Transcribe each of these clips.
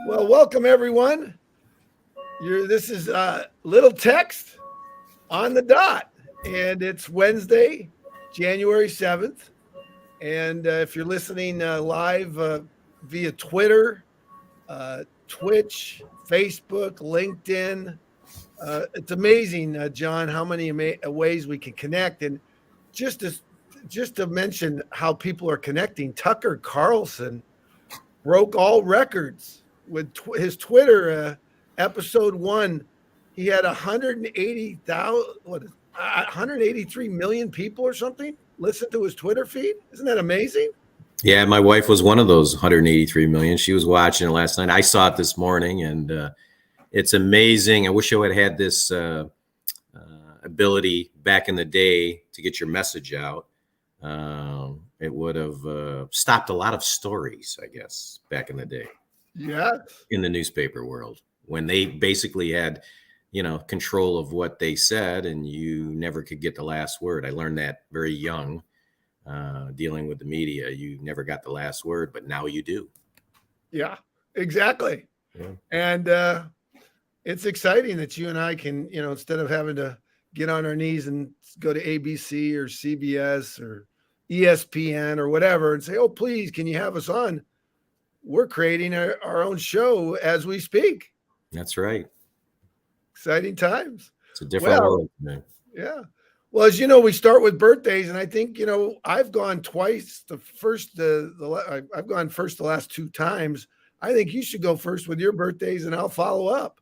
Well, welcome everyone. This is Little Text on the Dot, and it's Wednesday, January 7th. And if you're listening live via Twitter, Twitch, Facebook, LinkedIn, it's amazing, John, how many ways we can connect. And just to just to mention how people are connecting, Tucker Carlson broke all records with his Twitter episode one. He had 180,000, 183 million people or something listen to his Twitter feed. Isn't that amazing? Yeah, my wife was one of those 183 million. She was watching it last night. I saw it this morning, and it's amazing. I wish I would have had this ability back in the day to get your message out. It would have stopped a lot of stories, I guess, back in the day. Yeah. In the newspaper world, when they basically had, control of what they said, and you never could get the last word. I learned that very young, dealing with the media. You never got the last word, but now you do. Yeah, exactly. Yeah. And it's exciting that you and I can, instead of having to get on our knees and go to ABC or CBS or ESPN or whatever and say, oh, please, can you have us on? We're creating our own show as we speak. That's right. Exciting times. It's a different world. Man. Yeah. Well, as you know, we start with birthdays, and I think, I've gone twice. I've gone first the last two times. I think you should go first with your birthdays, and I'll follow up.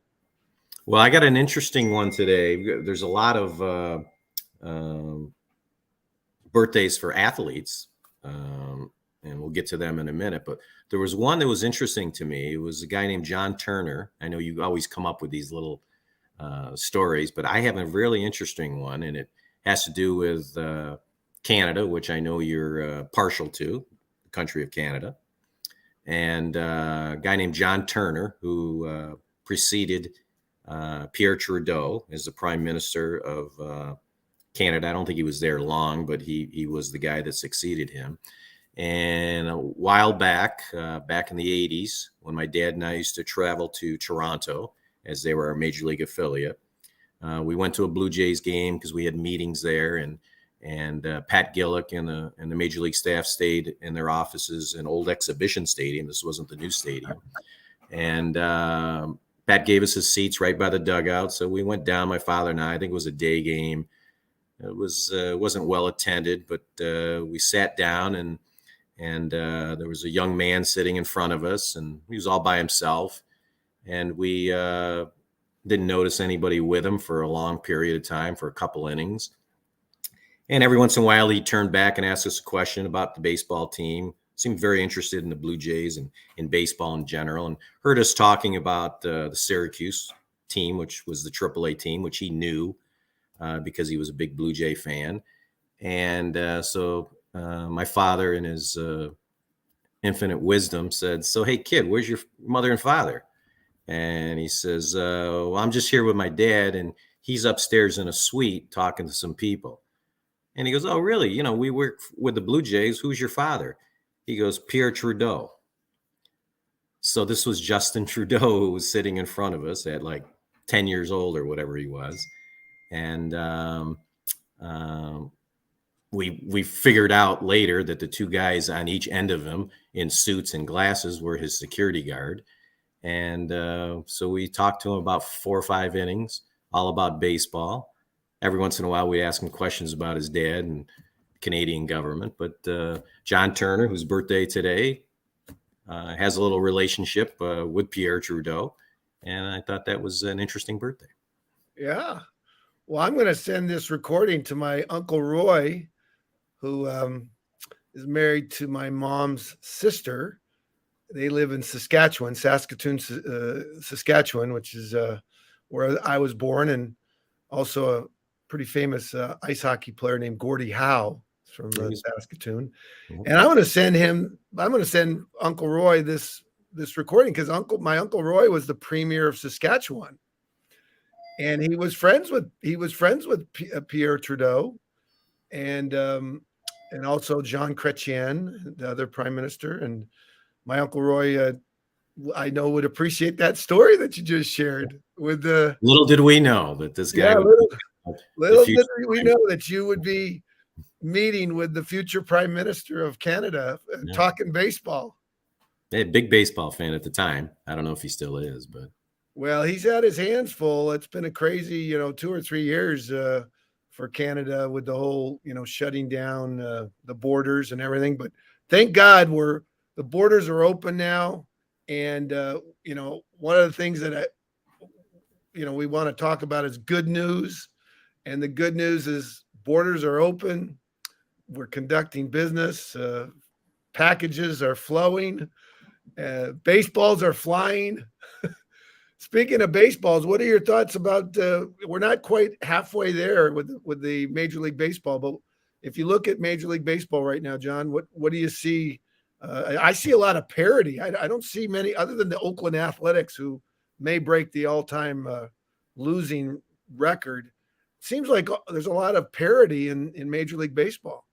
Well, I got an interesting one today. There's a lot of birthdays for athletes, and we'll get to them in a minute. But there was one that was interesting to me. It was a guy named John Turner. I know you always come up with these little stories, but I have a really interesting one, and it has to do with Canada, which I know you're partial to, the country of Canada. And a guy named John Turner, who preceded Pierre Trudeau as the Prime Minister of Canada. I don't think he was there long, but he was the guy that succeeded him. And a while back in the 80s, when my dad and I used to travel to Toronto, as they were our Major League affiliate, we went to a Blue Jays game because we had meetings there, and Pat Gillick and the Major League staff stayed in their offices in Old Exhibition Stadium. This wasn't the new stadium. And Pat gave us his seats right by the dugout. So we went down, my father and I think it was a day game. It wasn't well attended, but we sat down, and there was a young man sitting in front of us, and he was all by himself. And we didn't notice anybody with him for a long period of time, for a couple innings. And every once in a while, he turned back and asked us a question about the baseball team. Seemed very interested in the Blue Jays and in baseball in general, and heard us talking about the Syracuse team, which was the AAA team, which he knew because he was a big Blue Jay fan. And so my father, in his infinite wisdom, said, "So, hey, kid, where's your mother and father?" And he says, well, I'm just here with my dad, and he's upstairs in a suite talking to some people. And he goes, oh, really? We work with the Blue Jays. Who's your father? He goes, Pierre Trudeau. So this was Justin Trudeau, who was sitting in front of us at like 10 years old or whatever he was. And we figured out later that the two guys on each end of him in suits and glasses were his security guard. And so we talked to him about 4 or 5 innings, all about baseball. Every once in a while, we ask him questions about his dad and Canadian government. But John Turner, whose birthday today, has a little relationship with Pierre Trudeau. And I thought that was an interesting birthday. Yeah. Well, I'm going to send this recording to my Uncle Roy, who is married to my mom's sister. They live in Saskatchewan, Saskatchewan, which is where I was born, and also a pretty famous ice hockey player named Gordie Howe from Saskatoon. And I'm going to send Uncle Roy this recording because my Uncle Roy was the premier of Saskatchewan, and he was friends with Pierre Trudeau, and also Jean Chrétien, the other prime minister. And my Uncle Roy I know would appreciate that story that you just shared with the. Little did we know that this guy Yeah, would little, be the little future. did we know that you would be meeting with the future Prime Minister of Canada, Yeah. talking baseball. Yeah, big baseball fan at the time. I don't know if he still is, but Well, he's had his hands full. It's been a crazy, 2 or 3 years for Canada with the whole, shutting down the borders and everything. But thank God the borders are open now. And one of the things that we want to talk about is good news. And the good news is borders are open. We're conducting business. Packages are flowing. Baseballs are flying. Speaking of baseballs, what are your thoughts about? We're not quite halfway there with the Major League Baseball, but if you look at Major League Baseball right now, John, what do you see? I see a lot of parity. I don't see many other than the Oakland Athletics, who may break the all-time losing record. It seems like there's a lot of parity in Major League Baseball.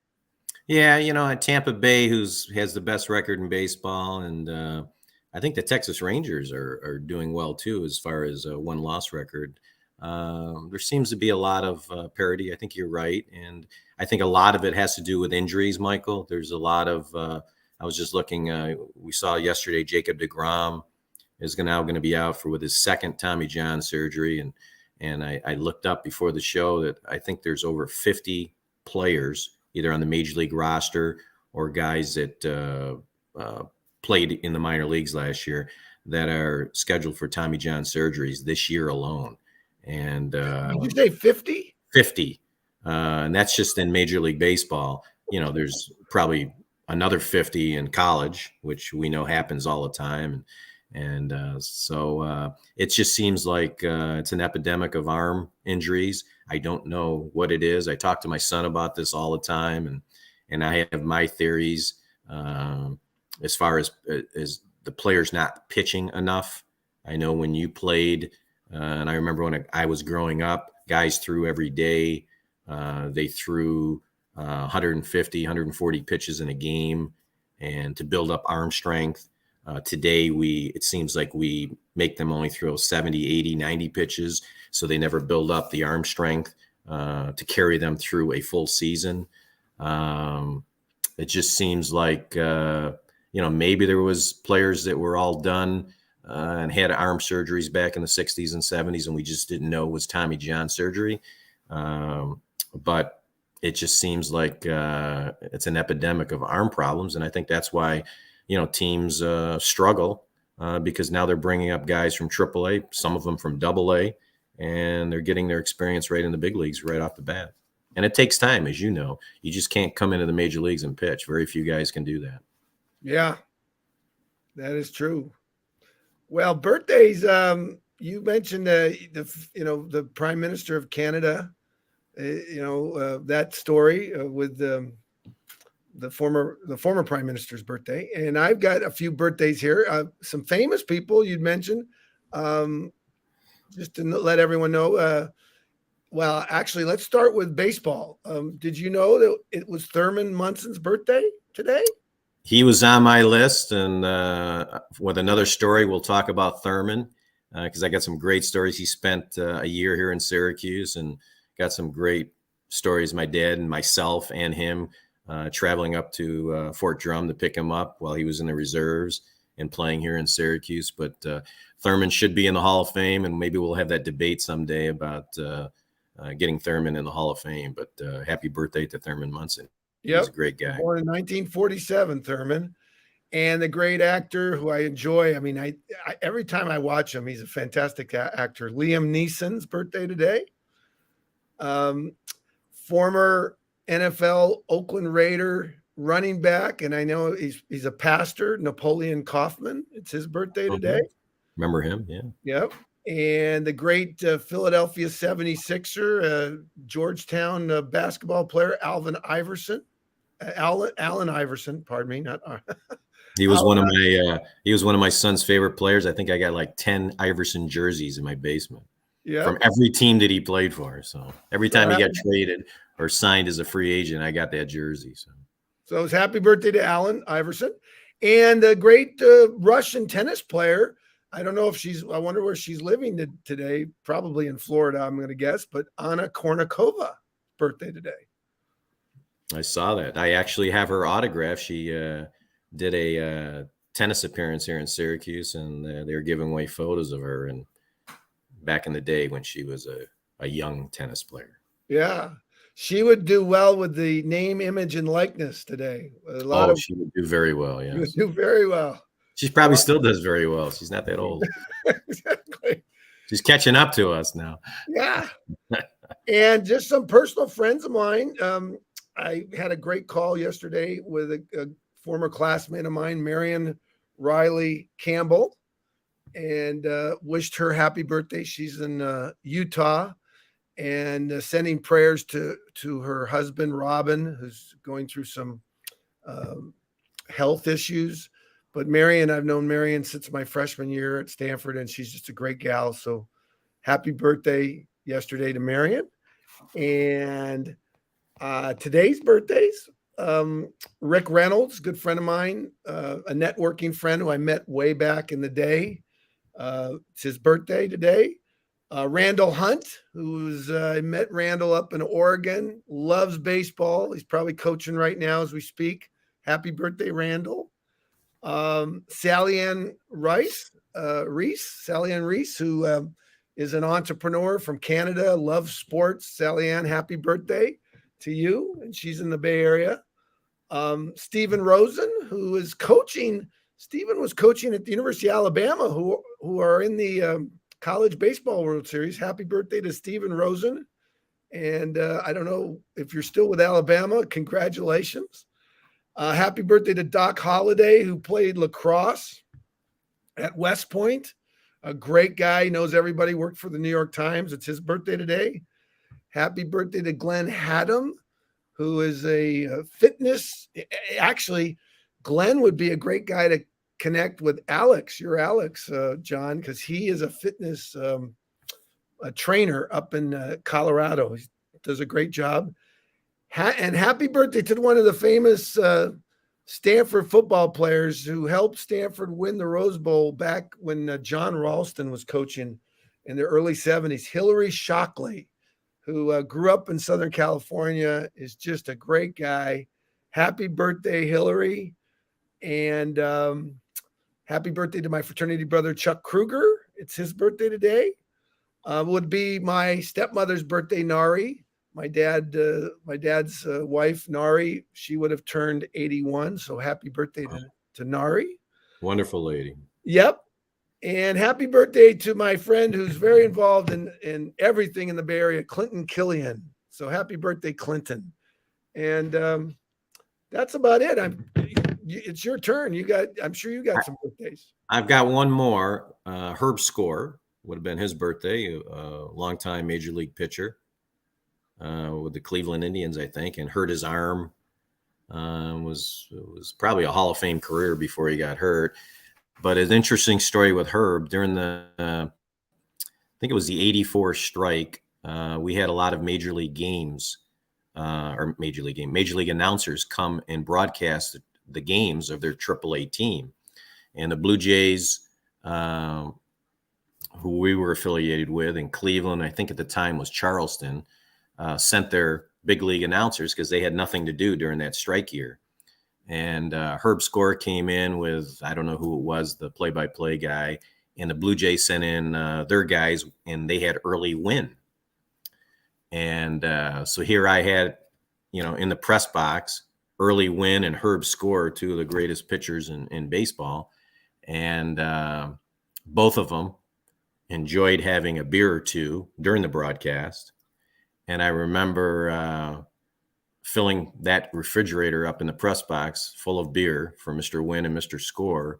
yeah, at Tampa Bay, has the best record in baseball, and I think the Texas Rangers are doing well too as far as a one-loss record. There seems to be a lot of parity. I think you're right, and I think a lot of it has to do with injuries, Michael. There's a lot of. I was just looking. We saw yesterday Jacob deGrom is now going to be out with his second Tommy John surgery, and I looked up before the show that I think there's over 50 players either on the Major League roster or guys that played in the minor leagues last year that are scheduled for Tommy John surgeries this year alone. And did you say 50? 50. And that's just in Major League Baseball. There's probably another 50 in college, which we know happens all the time. And so it just seems like it's an epidemic of arm injuries. I don't know what it is. I talk to my son about this all the time, and I have my theories as far as the players not pitching enough. I know when you played, and I remember when I was growing up, guys threw every day. They threw 150, 140 pitches in a game, and to build up arm strength. Today, it seems like we make them only throw 70, 80, 90 pitches, so they never build up the arm strength to carry them through a full season. It just seems like, maybe there was players that were all done and had arm surgeries back in the 60s and 70s, and we just didn't know it was Tommy John surgery. But it just seems like it's an epidemic of arm problems, and I think that's why teams struggle because now they're bringing up guys from AAA, some of them from AA, and they're getting their experience right in the big leagues right off the bat. And it takes time, as you know. You just can't come into the major leagues and pitch. Very few guys can do that. Yeah, that is true. Well, birthdays. You mentioned the Prime Minister of Canada. That story with the former Prime Minister's birthday, and I've got a few birthdays here. Some famous people you'd mentioned, just to let everyone know. Well, actually, let's start with baseball. Did you know that it was Thurman Munson's birthday today? He was on my list, and with another story, we'll talk about Thurman because I got some great stories. He spent a year here in Syracuse and got some great stories. My dad and myself and him traveling up to Fort Drum to pick him up while he was in the reserves and playing here in Syracuse. But Thurman should be in the Hall of Fame, and maybe we'll have that debate someday about getting Thurman in the Hall of Fame. But happy birthday to Thurman Munson. Yep. He's a great guy. Born in 1947, Thurman, and the great actor who I enjoy. I mean, I every time I watch him, he's a fantastic actor. Liam Neeson's birthday today. Former NFL Oakland Raider running back, and I know he's a pastor, Napoleon Kaufman. It's his birthday today. Remember him? Yeah. Yep. And the great Philadelphia 76er, Georgetown basketball player, Allen Iverson, pardon me, not He was one of my he was one of my son's favorite players. I think I got like 10 Iverson jerseys in my basement. Yeah. From every team that he played for. So every time he got traded or signed as a free agent, I got that jersey. So it's happy birthday to Allen Iverson. And a great Russian tennis player. I don't know if I wonder where she's living today. Probably in Florida, I'm going to guess. But Anna Kournikova, birthday today. I saw that. I actually have her autograph. She did a tennis appearance here in Syracuse, and they were giving away photos of her and back in the day when she was a young tennis player. Yeah. She would do well with the name, image, and likeness today. She would do very well. She would Yes. do very well. She probably still does very well. She's not that old. Exactly. She's catching up to us now. Yeah. And just some personal friends of mine. I had a great call yesterday with a former classmate of mine, Marion Riley Campbell, and wished her happy birthday. She's in Utah, and sending prayers to her husband, Robin, who's going through some health issues. But Marion, I've known Marion since my freshman year at Stanford, and she's just a great gal. So happy birthday yesterday to Marion. And today's birthdays, Rick Reynolds, good friend of mine, a networking friend who I met way back in the day. It's his birthday today. Randall Hunt, I met Randall up in Oregon, loves baseball. He's probably coaching right now as we speak. Happy birthday, Randall. Sally Ann Reese, who is an entrepreneur from Canada, loves sports. Sally Ann, happy birthday to you. And she's in the Bay Area. Stephen Rosen, who is coaching. Stephen was coaching at the University of Alabama, who are in the College Baseball World Series. Happy birthday to Stephen Rosen. And I don't know if you're still with Alabama. Congratulations. Happy birthday to Doc Holliday, who played lacrosse at West Point. A great guy, knows everybody, worked for the New York Times. It's his birthday today. Happy birthday to Glenn Haddam, who is a fitness. Actually, Glenn would be a great guy to connect with Alex, your Alex, John, because he is a fitness a trainer up in Colorado. He does a great job. And happy birthday to one of the famous Stanford football players who helped Stanford win the Rose Bowl back when John Ralston was coaching in the early 70s. Hillary Shockley, who grew up in Southern California, is just a great guy. Happy birthday, Hillary. And happy birthday to my fraternity brother, Chuck Kruger. It's his birthday today. Would be my stepmother's birthday, Nari. My dad's wife, Nari, she would have turned 81. So happy birthday to Nari. Wonderful lady. Yep. And happy birthday to my friend who's very involved in everything in the Bay Area, Clinton Killian. So happy birthday, Clinton. And that's about it. It's your turn. I'm sure you got some birthdays. I've got one more. Herb Score would have been his birthday, a longtime major league pitcher. With the Cleveland Indians, I think, and hurt his arm. Was probably a Hall of Fame career before he got hurt. But an interesting story with Herb during I think it was the '84 strike. We had a lot of major league games, major league announcers come and broadcast the games of their AAA team, and the Blue Jays, who we were affiliated with in Cleveland, I think at the time was Charleston. Sent their big league announcers because they had nothing to do during that strike year. And Herb Score came in with, I don't know who it was, the play-by-play guy, and the Blue Jays sent in their guys, and they had early win. And so here I had, in the press box, early win and Herb Score, two of the greatest pitchers in baseball. And both of them enjoyed having a beer or two during the broadcast. And I remember filling that refrigerator up in the press box full of beer for Mr. Win and Mr. Score.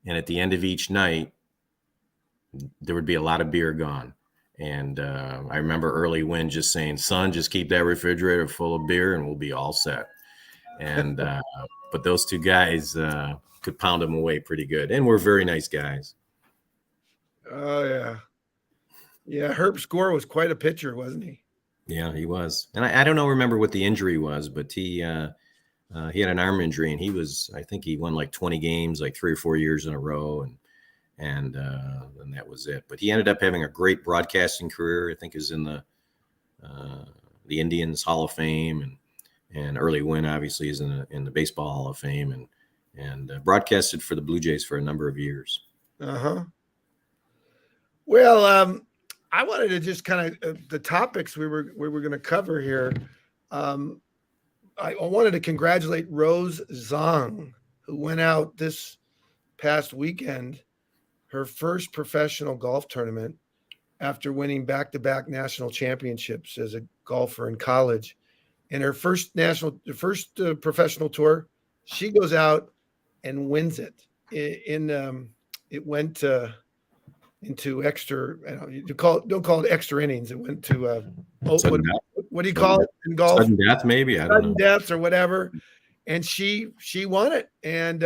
And at the end of each night, there would be a lot of beer gone. And I remember early Win just saying, son, just keep that refrigerator full of beer and we'll be all set. And but those two guys could pound them away pretty good. And we're very nice guys. Oh, yeah. Yeah, Herb Score was quite a pitcher, wasn't he? Yeah, he was. And I don't remember what the injury was, but he He had an arm injury, and I think he won like 20 games, like 3 or 4 years in a row, and that was it. But he ended up having a great broadcasting career. I think is in the Indians Hall of Fame, and Early Wynn obviously is in the Baseball Hall of Fame, and broadcasted for the Blue Jays for a number of years. Well, I wanted to just kind of the topics we were going to cover here. I wanted to congratulate Rose Zhang, who went out this past weekend, her first professional golf tournament after winning back-to-back national championships as a golfer in college. And her first professional tour, she goes out and wins it. It went into extra. Don't call it extra innings. It went to what do you call it in golf? Sudden death, maybe. I don't know. Sudden death or whatever. And she won it. And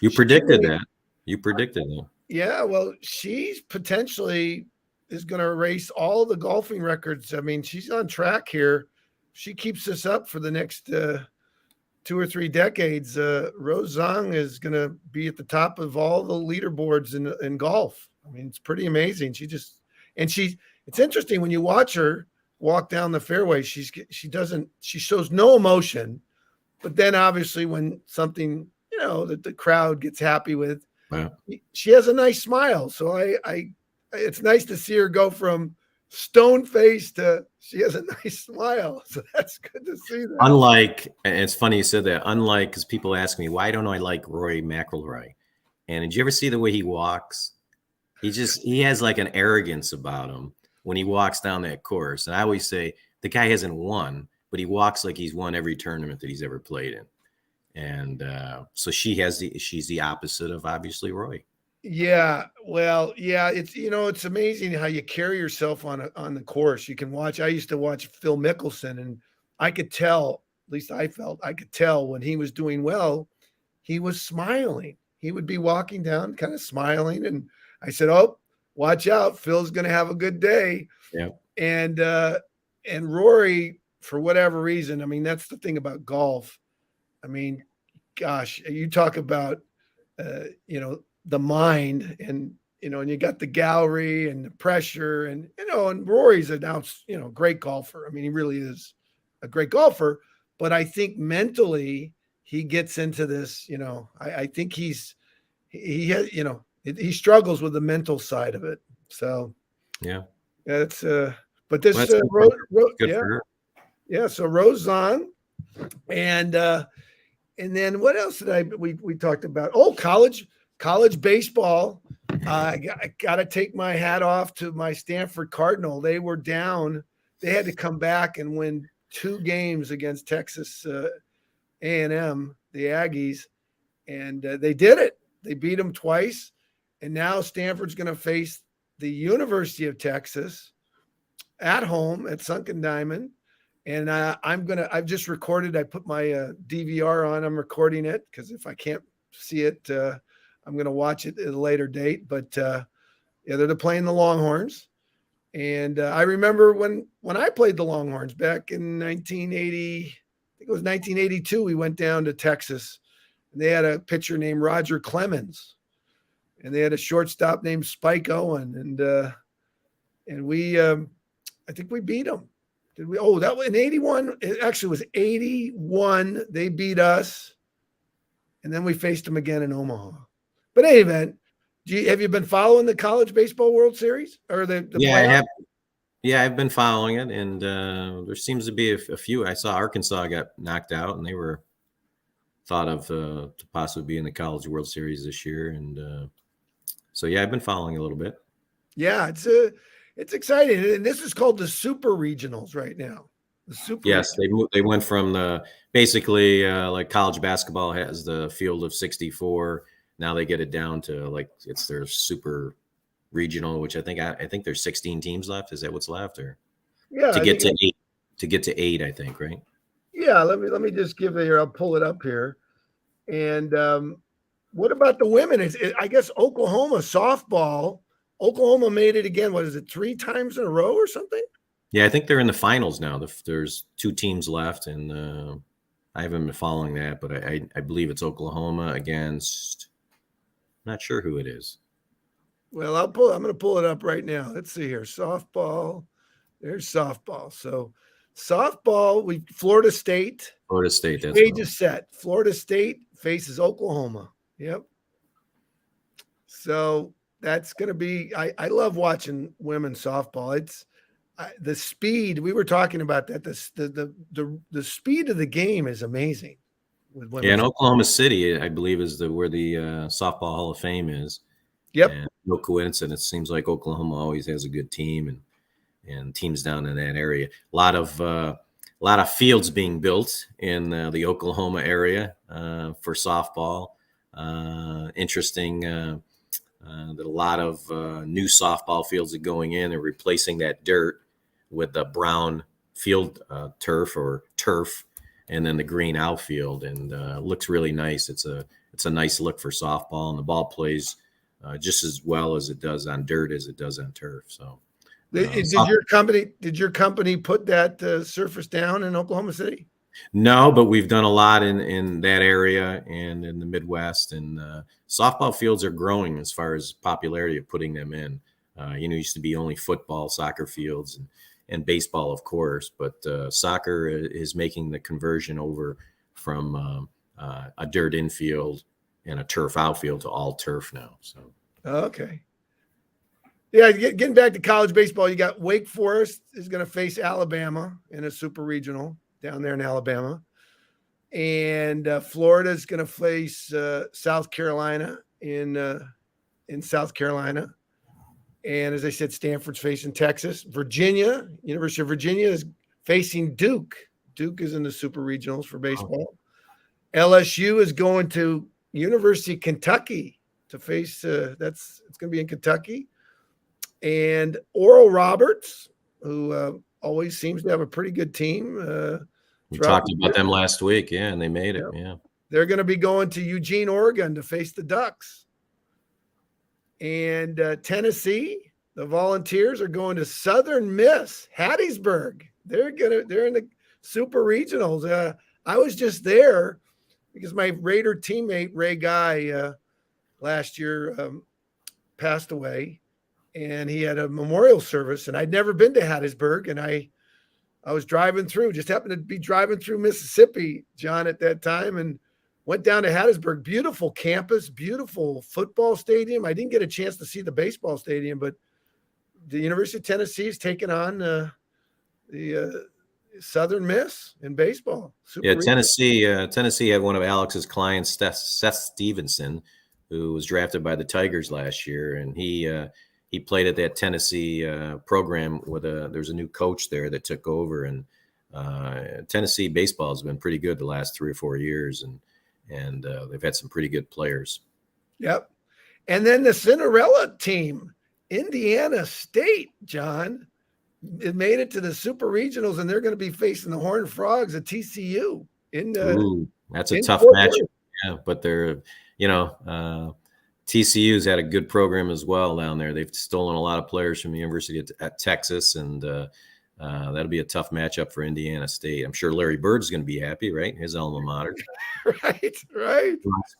you predicted that. You predicted that. Yeah. Well, she's potentially is going to erase all the golfing records. I mean, she's on track here. She keeps this up for the next 2 or 3 decades. Rose Zhang is going to be at the top of all the leaderboards in golf. I mean, it's pretty amazing. It's interesting when you watch her walk down the fairway. She shows no emotion, but then obviously when something, that the crowd gets happy with, wow, she has a nice smile. So it's nice to see her go from stone face to she has a nice smile. So that's good to see that. Unlike, and it's funny you said that, because people ask me, why don't I like Rory McIlroy? And did you ever see the way he walks? He has like an arrogance about him when he walks down that course. And I always say the guy hasn't won, but he walks like he's won every tournament that he's ever played in. And so she's the opposite of obviously Roy. Yeah, well, yeah, it's amazing how you carry yourself on the course. You can watch. I used to watch Phil Mickelson, and I could tell, at least I felt, I could tell when he was doing well, he was smiling. He would be walking down, kind of smiling, and I said, "Oh, watch out, Phil's going to have a good day." Yeah, and Rory, for whatever reason, I mean, that's the thing about golf. I mean, gosh, you talk about, the mind and you got the gallery and the pressure and Rory's announced, great golfer. I mean, he really is a great golfer, but I think mentally he gets into this, I think he has, he struggles with the mental side of it. So yeah, that's but this good yeah, for her. Yeah. So Rose Zhang and then what else did we talked about? Oh, college baseball. I got to take my hat off to my Stanford Cardinal. They were down. They had to come back and win 2 games against Texas A&M, the Aggies, and they did it. They beat them twice, and now Stanford's going to face the University of Texas at home at Sunken Diamond. And I've just recorded. I put my DVR on. I'm recording it because if I can't see it, I'm going to watch it at a later date. But they're playing the Longhorns. And I remember when I played the Longhorns back in 1980, I think it was 1982, we went down to Texas. And they had a pitcher named Roger Clemens. And they had a shortstop named Spike Owen. And we, I think we beat them. Did we? Oh, that was in 81. It actually was 81. They beat us. And then we faced them again in Omaha. But in any event, have you been following the College Baseball World Series or the Yeah, playoffs? I have. Yeah, I've been following it, and there seems to be a few. I saw Arkansas got knocked out, and they were thought of to possibly be in the College World Series this year. And so, yeah, I've been following a little bit. Yeah, it's exciting, and this is called the Super Regionals right now. The Super. Yes, they went from basically like college basketball has the field of 64. Now they get it down to like it's their Super Regional, which I think there's 16 teams left. Is that what's left, or to get to 8? To get to 8, I think, right? Yeah, let me just give it here. I'll pull it up here. And what about the women? I guess Oklahoma softball. Oklahoma made it again. What is it? 3 times in a row or something? Yeah, I think they're in the finals now. There's 2 teams left, and I haven't been following that, but I believe it's Oklahoma against. Not sure who it is. Well, I'm going to pull it up right now. Let's see here. Softball. There's softball. So softball, Florida State. Florida State. That's Stage is set. Florida State faces Oklahoma. Yep. So that's going to be. I love watching women's softball. It's the speed. We were talking about that. The speed of the game is amazing. With women. Yeah, in Oklahoma City, I believe is where the Softball Hall of Fame is. Yep. And no coincidence. It seems like Oklahoma always has a good team and teams down in that area. A lot of fields being built in the Oklahoma area for softball. Interesting that a lot of new softball fields are going in and replacing that dirt with the brown field turf, and then the green outfield, and looks really nice. It's a nice look for softball, and the ball plays just as well as it does on dirt as it does on turf. So, did your company put that surface down in Oklahoma City? No, but we've done a lot in that area and in the Midwest, and softball fields are growing as far as popularity of putting them in. Used to be only football, soccer fields, and baseball, of course, but soccer is making the conversion over from a dirt infield and a turf outfield to all turf now. So okay, yeah. Getting back to college baseball, you got Wake Forest is going to face Alabama in a super regional down there in Alabama, and Florida is going to face South Carolina in South Carolina. And as I said, Stanford's facing Texas. University of Virginia is facing Duke. Duke is in the super regionals for baseball. LSU is going to University of Kentucky to face, it's going to be in Kentucky. And Oral Roberts, who always seems to have a pretty good team. We talked about them last week, yeah, and they made it, yeah. They're going to be going to Eugene, Oregon to face the Ducks. And Tennessee, the Volunteers are going to Southern Miss, Hattiesburg. They're in the super regionals. I was just there because my Raider teammate Ray Guy last year passed away, and he had a memorial service. And I'd never been to Hattiesburg, and I was driving through, just happened to be driving through Mississippi, John, at that time, and went down to Hattiesburg. Beautiful campus, beautiful football stadium. I didn't get a chance to see the baseball stadium, but the University of Tennessee is taking on the Southern Miss in baseball. Tennessee had one of Alex's clients, Seth Stevenson, who was drafted by the Tigers last year, and he played at that Tennessee program with there's a new coach there that took over, and Tennessee baseball has been pretty good the last 3 or 4 years, and they've had some pretty good players. Yep. And then the Cinderella team, Indiana State, John, it made it to the super regionals, and they're going to be facing the Horned Frogs at TCU. That's a tough matchup. Yeah, but they're, TCU's had a good program as well down there. They've stolen a lot of players from the University at Texas, and that'll be a tough matchup for Indiana State. I'm sure Larry Bird's going to be happy, right? His alma mater. Right.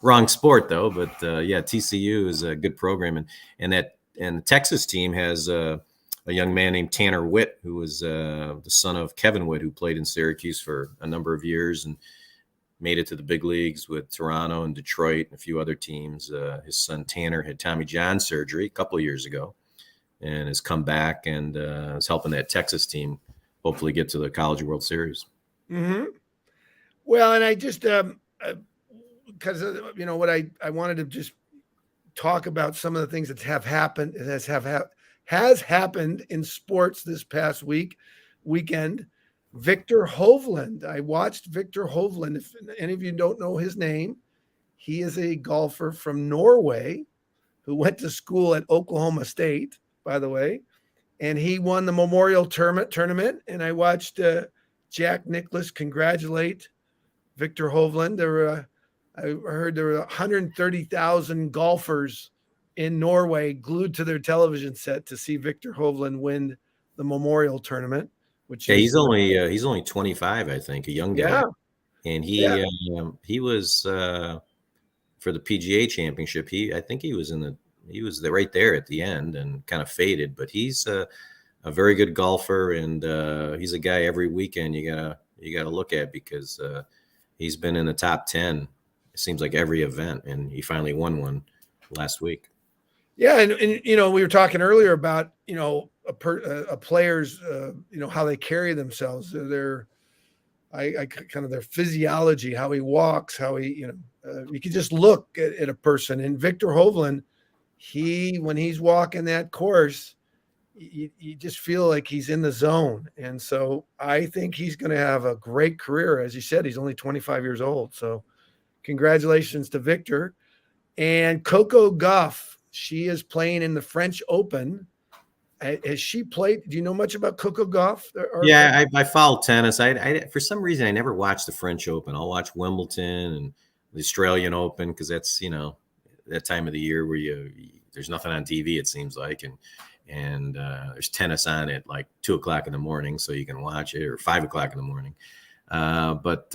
Wrong sport though, but TCU is a good program, and the Texas team has a young man named Tanner Witt, who was the son of Kevin Witt, who played in Syracuse for a number of years and made it to the big leagues with Toronto and Detroit and a few other teams. His son Tanner had Tommy John surgery a couple of years ago, and has come back and is helping that Texas team hopefully get to the College World Series. Mm-hmm. Well, and I just because what I wanted to just talk about some of the things that have happened has happened in sports this past weekend. Viktor Hovland. I watched Viktor Hovland. If any of you don't know his name, he is a golfer from Norway who went to school at Oklahoma State, by the way, and he won the Memorial Tournament. And I watched Jack Nicklaus congratulate Viktor Hovland. I heard there were 130,000 golfers in Norway glued to their television set to see Viktor Hovland win the Memorial Tournament. He's only 25, I think, a young guy. and Yeah. he was for the PGA Championship. I think he was right there at the end and kind of faded, but he's a very good golfer, and he's a guy every weekend you gotta look at because he's been in the top 10. It seems like every event, and he finally won one last week. Yeah, and we were talking earlier about a player's how they carry themselves, their I kind of their physiology, how he walks, how he you can just look at a person. And Viktor Hovland, when he's walking that course, you just feel like he's in the zone. And so I think he's going to have a great career. As you said, he's only 25 years old. So congratulations to Viktor. And Coco Gauff, she is playing in the French Open. Has she played? Do you know much about Coco Gauff? Yeah, I follow tennis. I for some reason I never watched the French Open. I'll watch Wimbledon and the Australian Open because that's that time of the year where there's nothing on TV, it seems like, and there's tennis on at like 2:00 in the morning, so you can watch it, or 5:00 in the morning. But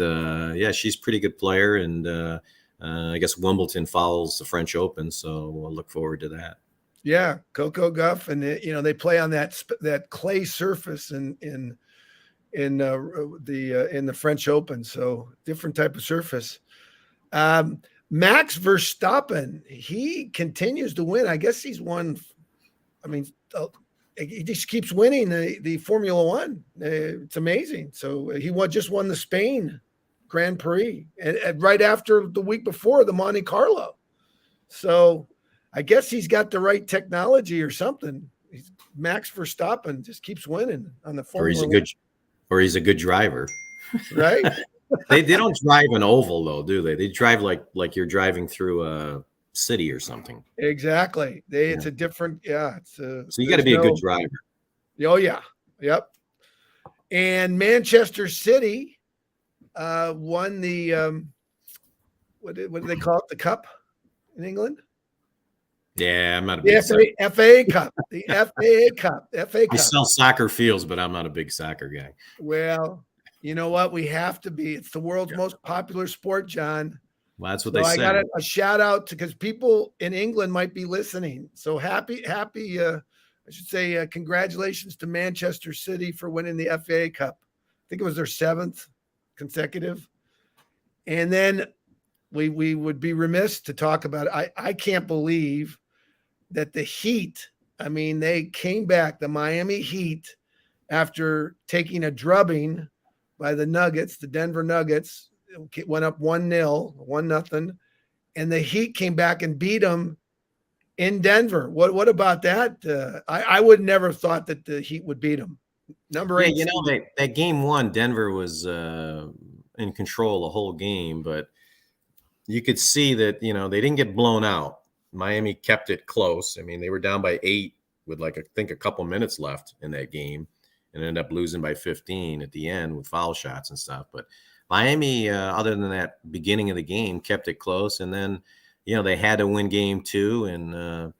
yeah, she's a pretty good player, and I guess Wimbledon follows the French Open, so we'll look forward to that. Yeah, Coco Gauff, and they play on that clay surface in the French Open, so different type of surface. Max Verstappen, he continues to win. I guess he's won. I mean, he just keeps winning the Formula One. It's amazing. So he just won the Spain Grand Prix, and right after the week before the Monte Carlo. So I guess he's got the right technology or something. Max Verstappen just keeps winning on the Formula One. Or he's a good driver, right? They don't drive an oval though, do they? They drive like you're driving through a city or something. Exactly. It's a different. Yeah. So you got to be a good driver. Oh yeah. Yep. And Manchester City won the what do they call it? The Cup in England. Yeah, I'm not a big FA Cup. The FA Cup. FA Cup. I sell soccer fields, but I'm not a big soccer guy. Well, you know what? We have to be. It's the world's most popular sport, John. Well, that's what they say. I got a shout out to, because people in England might be listening. So happy. I should say congratulations to Manchester City for winning the FA Cup. I think it was their 7th consecutive. And then we would be remiss to talk about it. I can't believe that the Heat, I mean, they came back, the Miami Heat, after taking a drubbing by the Nuggets, the Denver Nuggets, went up 1-0, 1-0, and the Heat came back and beat them in Denver. What about that? I would never thought that the Heat would beat them. Number 8. Yeah, that game 1, Denver was in control the whole game, but you could see that, they didn't get blown out. Miami kept it close. I mean, they were down by 8 with I think a couple minutes left in that game, and ended up losing by 15 at the end with foul shots and stuff. But Miami, other than that beginning of the game, kept it close. And then, they had to win game 2, and,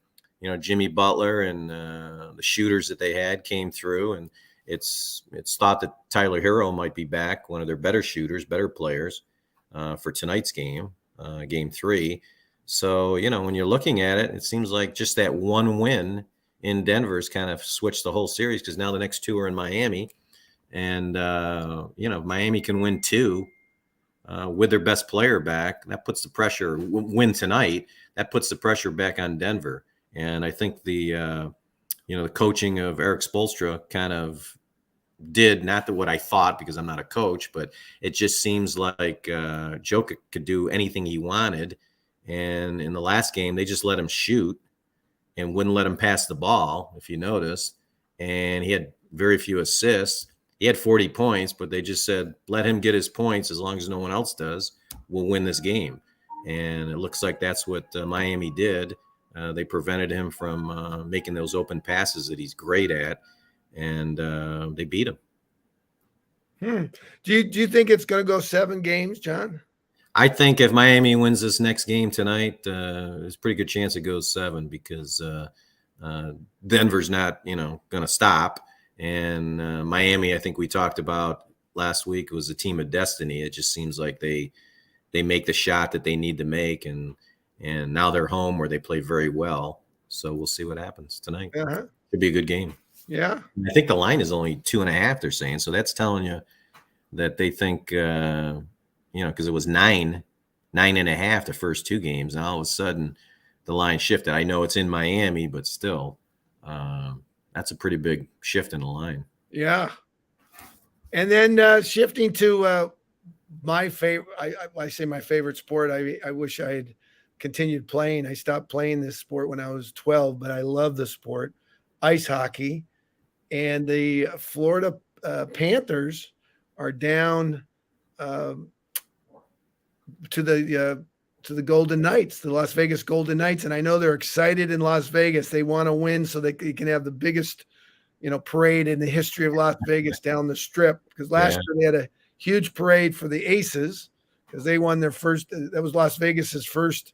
Jimmy Butler and the shooters that they had came through, and it's thought that Tyler Hero might be back, one of their better shooters, better players for tonight's game, game 3. So, when you're looking at it, it seems like just that one win in Denver's kind of switched the whole series, because now the next 2 are in Miami. And, Miami can win 2 with their best player back. That puts the pressure, win tonight, that puts the pressure back on Denver. And I think the coaching of Eric Spoelstra kind of did, not what I thought, because I'm not a coach, but it just seems like Jokic could do anything he wanted. And in the last game, they just let him shoot and wouldn't let him pass the ball, if you noticed. And he had very few assists. He had 40 points, but they just said, let him get his points as long as no one else does. We'll win this game. And it looks like that's what Miami did. They prevented him from making those open passes that he's great at, and they beat him. Do you think it's going to go 7 games, John? I think if Miami wins this next game tonight, there's a pretty good chance it goes 7, because Denver's not, going to stop. And Miami, I think we talked about, last week was a team of destiny. It just seems like they make the shot that they need to make, and now they're home where they play very well. So we'll see what happens tonight. Uh-huh. Could be a good game. Yeah. I think the line is only 2.5, they're saying. So that's telling you that they think, because it was 9.5 the first 2 games. Now all of a sudden the line shifted. I know it's in Miami, but still, that's a pretty big shift in the line. Yeah. And then shifting to my favorite, I say my favorite sport. I wish I had continued playing. I stopped playing this sport when I was 12, but I love the sport, ice hockey. And the Florida Panthers are down to the Golden Knights, the Las Vegas Golden Knights. And I know they're excited in Las Vegas. They want to win so they can have the biggest, parade in the history of Las Vegas down the strip. Because last year they had a huge parade for the Aces because they won their first, that was Las Vegas's first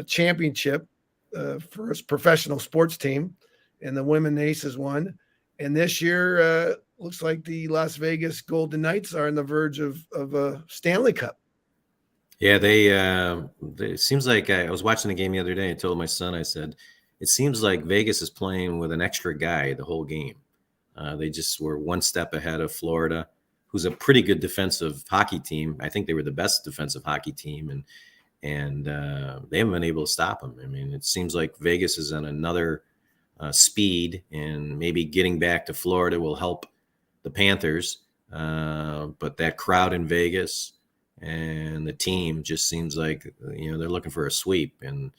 championship for a professional sports team. And the women Aces won. And this year, looks like the Las Vegas Golden Knights are on the verge of a Stanley Cup. Yeah, it seems like I was watching the game the other day and told my son, I said, it seems like Vegas is playing with an extra guy the whole game. They just were one step ahead of Florida, who's a pretty good defensive hockey team. I think they were the best defensive hockey team, and they haven't been able to stop them. I mean, it seems like Vegas is on another speed, and maybe getting back to Florida will help the Panthers. But that crowd in Vegas and the team just seems like, they're looking for a sweep. And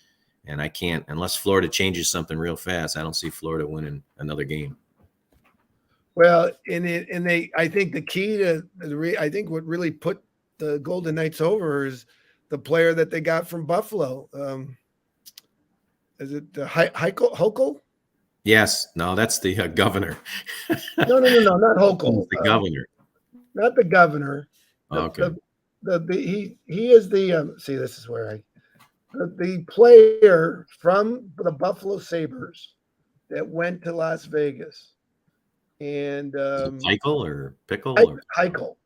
I can't, unless Florida changes something real fast, I don't see Florida winning another game. Well, I think the key to I think what really put the Golden Knights over is the player that they got from Buffalo. Is it Hochul? Yes. No, that's the governor. No, not Hochul. The governor. Not the governor. Okay. He is the see, this is where the player from the Buffalo Sabres that went to Las Vegas. And Eichel or Pickle? Heichel.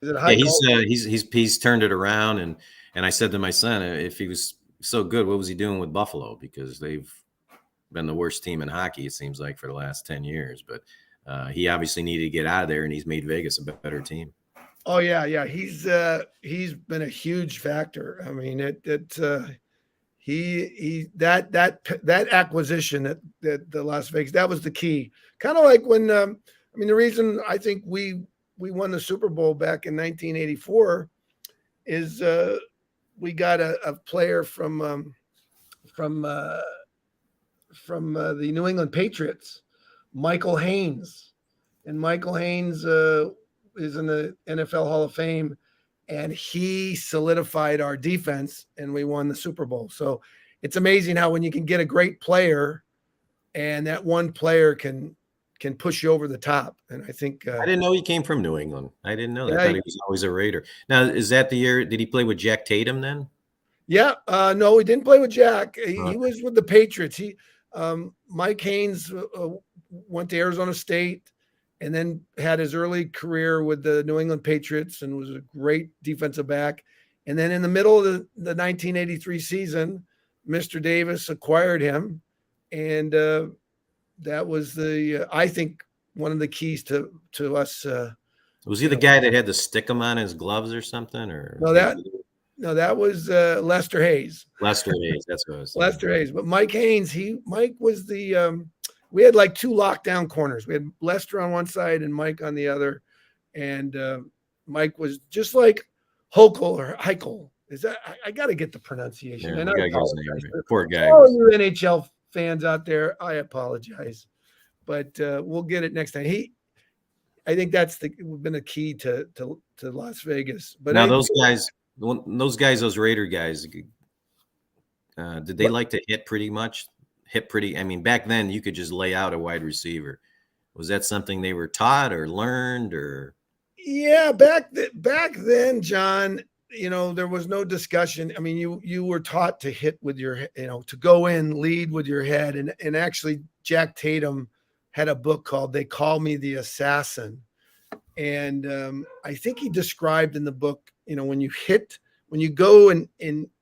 Is it Heichel? Yeah, he's turned it around, and I said to my son, if he was so good, what was he doing with Buffalo? Because they've been the worst team in hockey, it seems like, for the last 10 years. But he obviously needed to get out of there, and he's made Vegas a better team. Oh yeah. He's been a huge factor. I mean, that acquisition that the Las Vegas, that was the key. Kind of like when the reason I think we won the Super Bowl back in 1984 is we got a player from the New England Patriots, Michael Haynes, and Michael Haynes is in the NFL Hall of Fame, and he solidified our defense, and we won the Super Bowl. So it's amazing how when you can get a great player, and that one player can push you over the top. And I think I didn't know he came from New England. I didn't know that. Yeah, I thought he was always a Raider. Now, is that the year? Did he play with Jack Tatum then? Yeah. No, he didn't play with Jack. He was with the Patriots. Mike Haynes went to Arizona State and then had his early career with the New England Patriots and was a great defensive back. And then in the middle of the 1983 season, Mr. Davis acquired him. And that was I think one of the keys to us. Was he the guy that had to stick him on his gloves or something? Or No, that was Lester Hayes. Lester Hayes, that's what I was saying. Lester Hayes. But Mike Haynes, Mike was we had like 2 lockdown corners. We had Lester on one side and Mike on the other. And Mike was just like Hochul or Heichel. Is that I got to get the pronunciation. Yeah, and I get his name right. Poor guy. All you NHL fans out there, I apologize, but we'll get it next time. I think that's been a key to Las Vegas. But now those guys, Raider guys, did they like to hit pretty much? I mean, back then you could just lay out a wide receiver. Was that something they were taught or learned or? Yeah, back then, John, there was no discussion. I mean, you were taught to hit with your, to go in, lead with your head. And actually Jack Tatum had a book called They Call Me the Assassin. And I think he described in the book, when you go and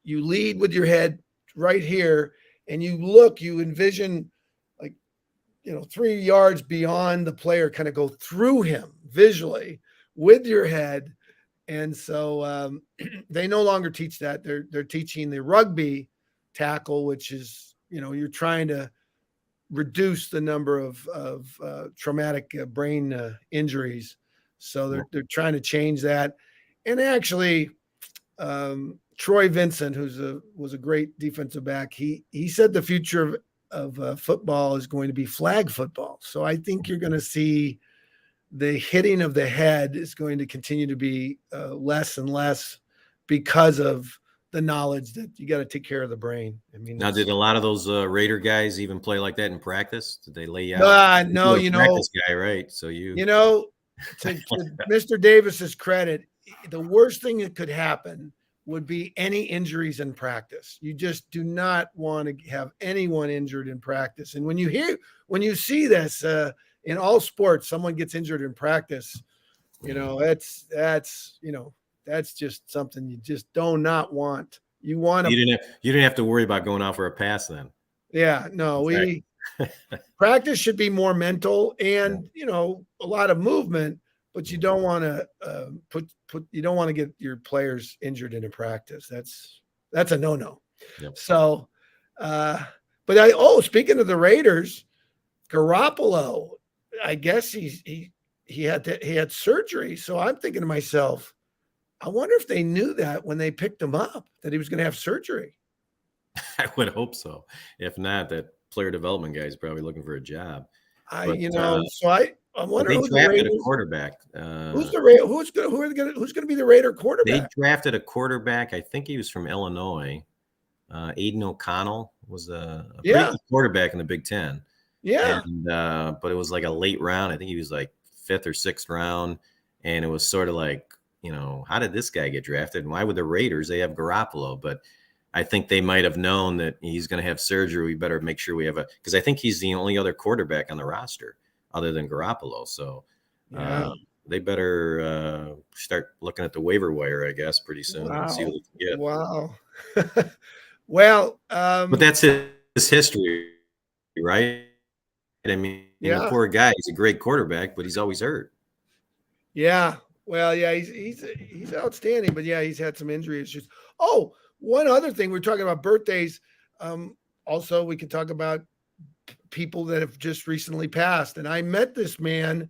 you lead with your head right here and you look, you envision like, 3 yards beyond the player, kind of go through him visually with your head. And so they no longer teach that. They're teaching the rugby tackle, which is, you're trying to reduce the number of traumatic brain injuries. So they're trying to change that. And actually, Troy Vincent, was a great defensive back, he said the future of football is going to be flag football. So I think you're going to see the hitting of the head is going to continue to be less and less because of the knowledge that you got to take care of the brain. I mean, now, did a lot of those Raider guys even play like that in practice? Did they lay you out? No, You're a practice guy, right? So to Mr. Davis's credit, the worst thing that could happen would be any injuries in practice. You just do not want to have anyone injured in practice. And when you see this in all sports, someone gets injured in practice, that's just something you just do not want. You want to. You didn't have to worry about going out for a pass then. Yeah, no, practice should be more mental and a lot of movement, but you don't want to you don't want to get your players injured in a practice. That's a no-no. Yep. So, speaking of the Raiders, Garoppolo, I guess he had surgery. So I'm thinking to myself, I wonder if they knew that when they picked him up, that he was going to have surgery. I would hope so. If not, that player development guy is probably looking for a job. I'm wondering they drafted a quarterback. Who's going to be the Raider quarterback? They drafted a quarterback. I think he was from Illinois. Aiden O'Connell was a pretty good quarterback in the Big Ten. Yeah. And, but it was like a late round. I think he was like 5th or 6th round. And it was sort of like, how did this guy get drafted? And why would the Raiders? They have Garoppolo. But I think they might have known that he's going to have surgery. We better make sure we have because I think he's the only other quarterback on the roster other than Garoppolo. So they better start looking at the waiver wire, I guess, pretty soon and see what we can get. Wow. Well, but that's his history, right? I mean, the poor guy, he's a great quarterback, but he's always hurt. Yeah. Well, yeah, he's outstanding, but yeah, he's had some injury issues. Oh, one other thing, we're talking about birthdays. Also, we can talk about people that have just recently passed. And I met this man,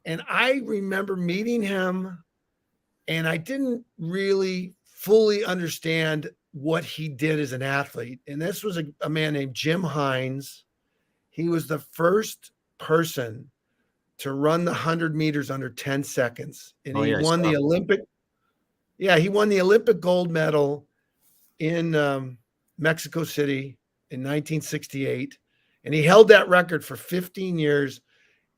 and I remember meeting him, and I didn't really fully understand what he did as an athlete. And this was a man named Jim Hines. He was the first person to run the 100 meters under 10 seconds. And he won the Olympic. Yeah, he won the Olympic gold medal in Mexico City in 1968. And he held that record for 15 years.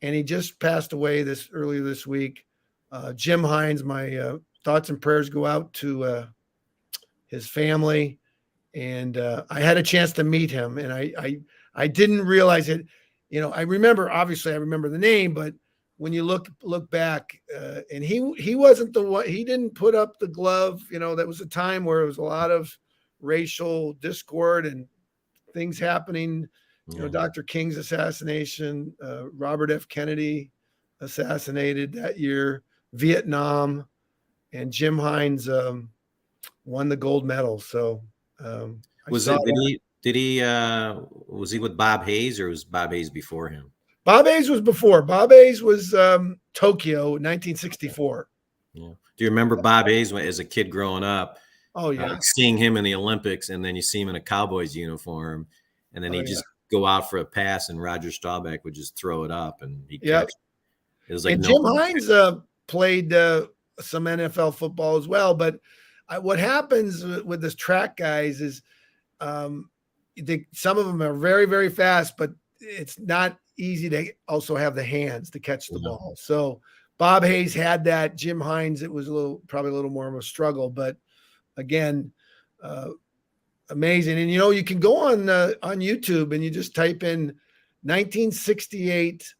And he just passed away earlier this week. Jim Hines, my thoughts and prayers go out to his family. And I had a chance to meet him, and I didn't realize it. I remember the name, but when you look back, and he wasn't the one. He didn't put up the glove. That was a time where it was a lot of racial discord and things happening. Dr. King's assassination, Robert F. Kennedy assassinated that year, Vietnam, and Jim Hines won the gold medal. So was he with Bob Hayes, or was Bob Hayes before him? Bob Hayes was before. Bob Hayes was Tokyo, 1964. Yeah. Do you remember Bob Hayes as a kid growing up? Oh yeah. Seeing him in the Olympics, and then you see him in a Cowboys uniform, and then he'd just go out for a pass, and Roger Staubach would just throw it up, and he'd catch it. It was like Jim Hines played some NFL football as well. But what happens with this track guys is some of them are very, very fast, but it's not easy to also have the hands to catch the ball. So Bob Hayes had that. Jim Hines, it was probably a little more of a struggle, but again, amazing. And you can go on YouTube and you just type in 1968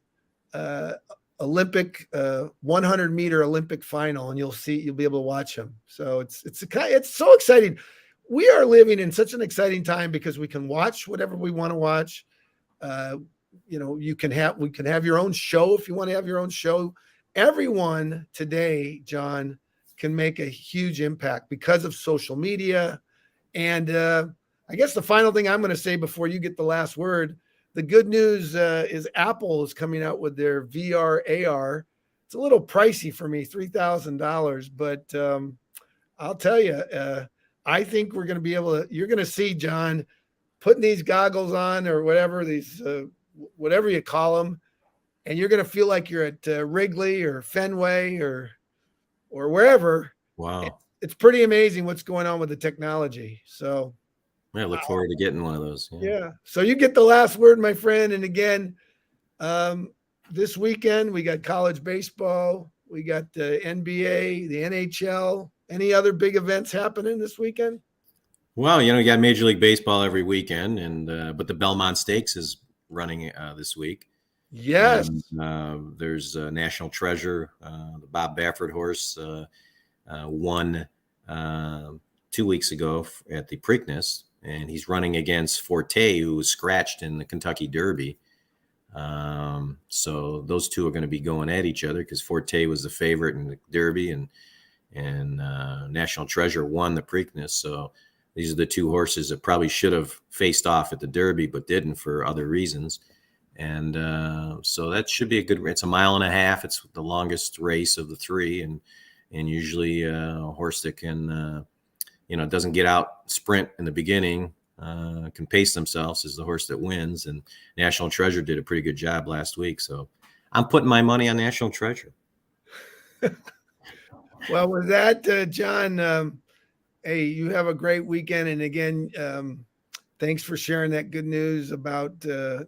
Olympic 100-meter Olympic final, and you'll be able to watch him. So it's so exciting. We are living in such an exciting time because we can watch whatever we want to watch. We can have your own show if you want to have your own show. Everyone today, John, can make a huge impact because of social media. And I guess the final thing I'm going to say before you get the last word, the good news is Apple is coming out with their VR AR. It's a little pricey for me, $3,000, but I'll tell you, I think we're going to be able to, you're going to see, John, putting these goggles on or whatever, whatever you call them, and you're going to feel like you're at Wrigley or Fenway or wherever. Wow. It's pretty amazing what's going on with the technology. So I look forward to getting one of those. Yeah. So you get the last word, my friend. And again, this weekend we got college baseball, we got the NBA, the NHL. Any other big events happening this weekend? Well, you got Major League Baseball every weekend, and but the Belmont Stakes is running this week. Yes. And, there's National Treasure. The Bob Baffert horse won 2 weeks ago at the Preakness, and he's running against Forte, who was scratched in the Kentucky Derby. So those two are going to be going at each other because Forte was the favorite in the Derby, and National Treasure won the Preakness. So these are the two horses that probably should have faced off at the Derby but didn't for other reasons. And so that should be a good. It's a mile and a half. It's the longest race of the three, and usually a horse that can doesn't get out sprint in the beginning, can pace themselves is the horse that wins. And National Treasure did a pretty good job last week. So I'm putting my money on National Treasure. Well, with that, John, hey, you have a great weekend. And again, thanks for sharing that good news about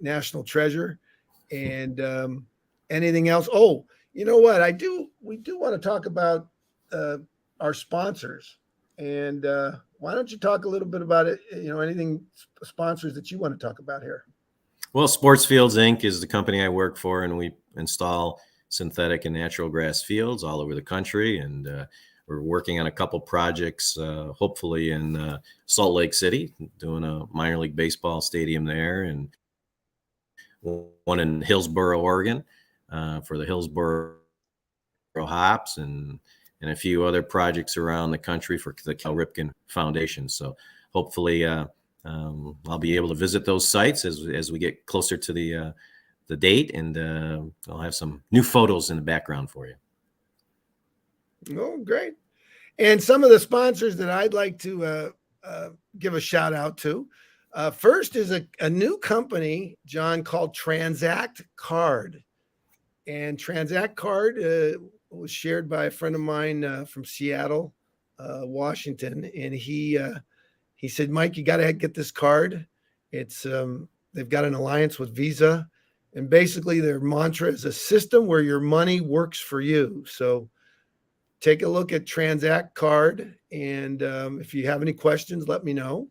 National Treasure. And anything else? Oh, you know what? We do want to talk about our sponsors. And why don't you talk a little bit about it? Anything sponsors that you want to talk about here? Well, Sports Fields Inc. is the company I work for, and we install synthetic and natural grass fields all over the country. And we're working on a couple projects, hopefully in Salt Lake City, doing a minor league baseball stadium there, and one in Hillsboro, Oregon, for the Hillsboro Hops, and a few other projects around the country for the Cal Ripken Foundation. So hopefully I'll be able to visit those sites as we get closer to the date, and I'll have some new photos in the background for you. Oh, great. And some of the sponsors that I'd like to give a shout out to. First is a new company, John, called Transact Card. And Transact Card was shared by a friend of mine from Seattle, Washington. And he said, Mike, you got to get this card. It's they've got an alliance with Visa. And basically their mantra is a system where your money works for you. So take a look at Transact Card. And if you have any questions, let me know.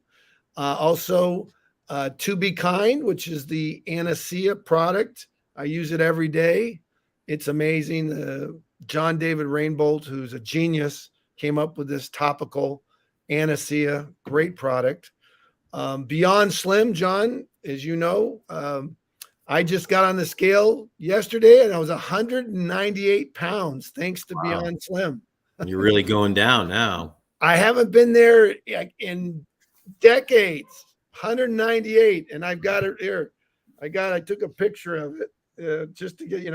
Also, To Be Kind, which is the Anesthesia product. I use it every day. It's amazing. John David Rainbolt, who's a genius, came up with this topical Anesthesia. Great product. Beyond Slim, John, as you know, I just got on the scale yesterday and I was 198 pounds thanks to Beyond Slim. You're really going down now. I haven't been there in decades. 198, and I've got it here. I took a picture of it just to get,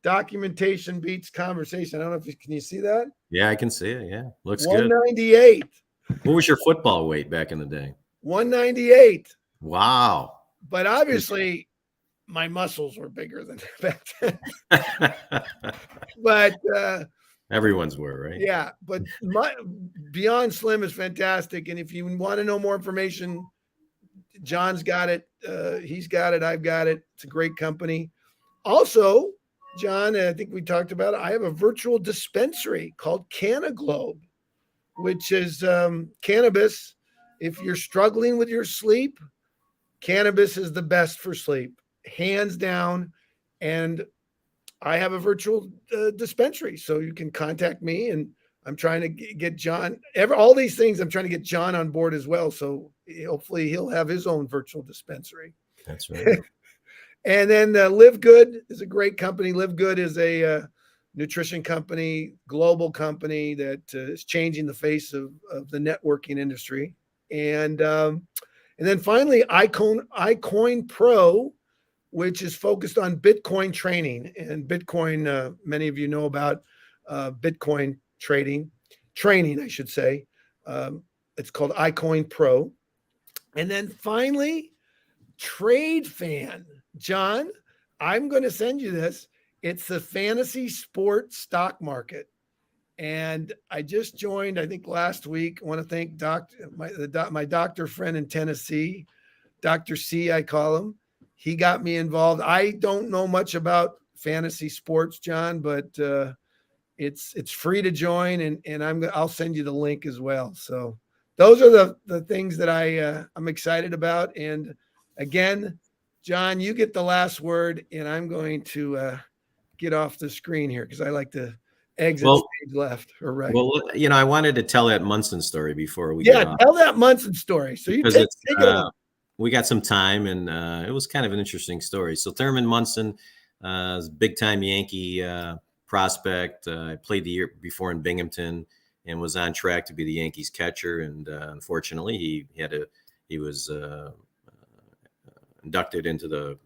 documentation beats conversation. I don't know can you see that? Yeah, I can see it. Yeah, looks 198. Good. What was your football weight back in the day? 198. Wow. But obviously my muscles were bigger than back then. But everyone's were, right? Yeah, but Beyond Slim is fantastic. And if you want to know more information, John's got it. He's got it. I've got it. It's a great company. Also, John, I think we talked about it. I have a virtual dispensary called CannaGlobe, which is cannabis. If you're struggling with your sleep, cannabis is the best for sleep, hands down. And I have a virtual dispensary, so you can contact me, and I'm trying to get John. All these things, I'm trying to get John on board as well. So hopefully he'll have his own virtual dispensary. That's right. And then Live Good is a great company. Live Good is a nutrition company, global company that is changing the face of the networking industry. And then finally, iCoin Pro, which is focused on Bitcoin training. And Bitcoin, many of you know about Bitcoin training, I should say. It's called iCoin Pro. And then finally, Trade Fan. John, I'm going to send you this. It's the fantasy sports stock market. And I just joined, I think, last week. I want to thank my doctor friend in Tennessee, Dr. C, I call him. He got me involved. I don't know much about fantasy sports, John, but it's free to join, and I'll send you the link as well. So those are the things that I'm excited about. And again, John, you get the last word, and I'm going to get off the screen here because I like to exit stage left or right. Well, I wanted to tell that Munson story before we get off. Tell that Munson story. So you take it on. We got some time, and it was kind of an interesting story. So Thurman Munson is a big-time Yankee prospect. I played the year before in Binghamton and was on track to be the Yankees catcher. And unfortunately, he was inducted into the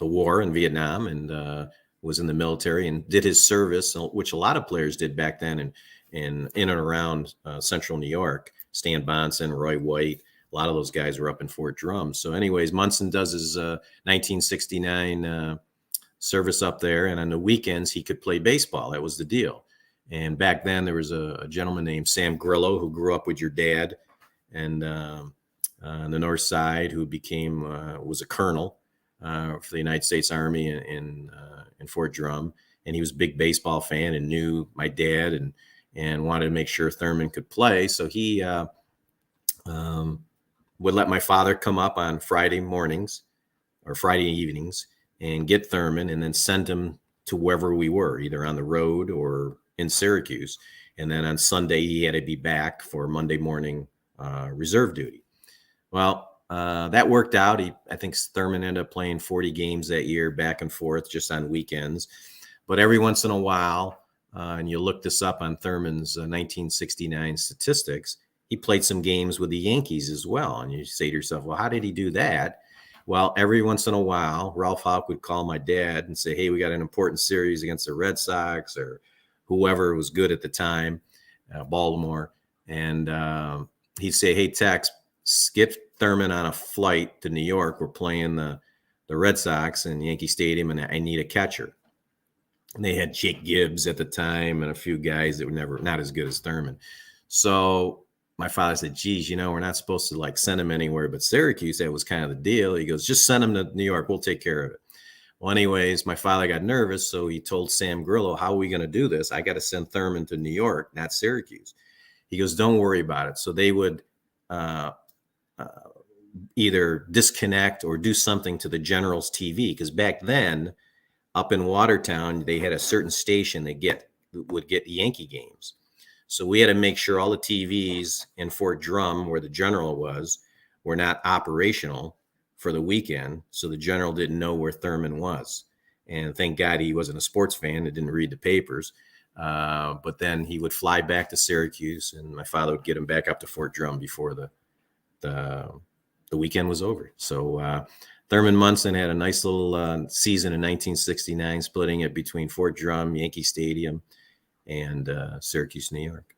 war in Vietnam and was in the military and did his service, which a lot of players did back then in and around central New York. Stan Bonson, Roy White, a lot of those guys were up in Fort Drum. So anyways, Munson does his 1969 service up there. And on the weekends, he could play baseball. That was the deal. And back then, there was a gentleman named Sam Grillo who grew up with your dad and on the north side, who was a colonel for the United States Army in Fort Drum. And he was a big baseball fan and knew my dad and wanted to make sure Thurman could play. So he would let my father come up on Friday mornings or Friday evenings and get Thurman and then send him to wherever we were, either on the road or in Syracuse. And then on Sunday, he had to be back for Monday morning reserve duty. Well, that worked out. I think Thurman ended up playing 40 games that year, back and forth, just on weekends. But every once in a while, and you look this up on Thurman's 1969 statistics, he played some games with the Yankees as well. And you say to yourself, well, how did he do that? Well, every once in a while, Ralph Houck would call my dad and say, hey, we got an important series against the Red Sox or whoever was good at the time, Baltimore. And he'd say, hey, Tex, get Thurman on a flight to New York. We're playing the Red Sox in Yankee Stadium, and I need a catcher. And they had Jake Gibbs at the time and a few guys that were not as good as Thurman. So my father said, geez, we're not supposed to send him anywhere but Syracuse. That was kind of the deal. He goes, just send him to New York. We'll take care of it. Well, anyways, my father got nervous. So he told Sam Grillo, how are we going to do this? I got to send Thurman to New York, not Syracuse. He goes, don't worry about it. So they would either disconnect or do something to the General's TV. Because back then, up in Watertown, they had a certain station that would get Yankee games. So we had to make sure all the TVs in Fort Drum, where the General was, were not operational for the weekend. So the General didn't know where Thurman was. And thank God he wasn't a sports fan that didn't read the papers. But then he would fly back to Syracuse, and my father would get him back up to Fort Drum before the weekend was over. So Thurman Munson had a nice little season in 1969, splitting it between Fort Drum, Yankee Stadium, and Syracuse, New York.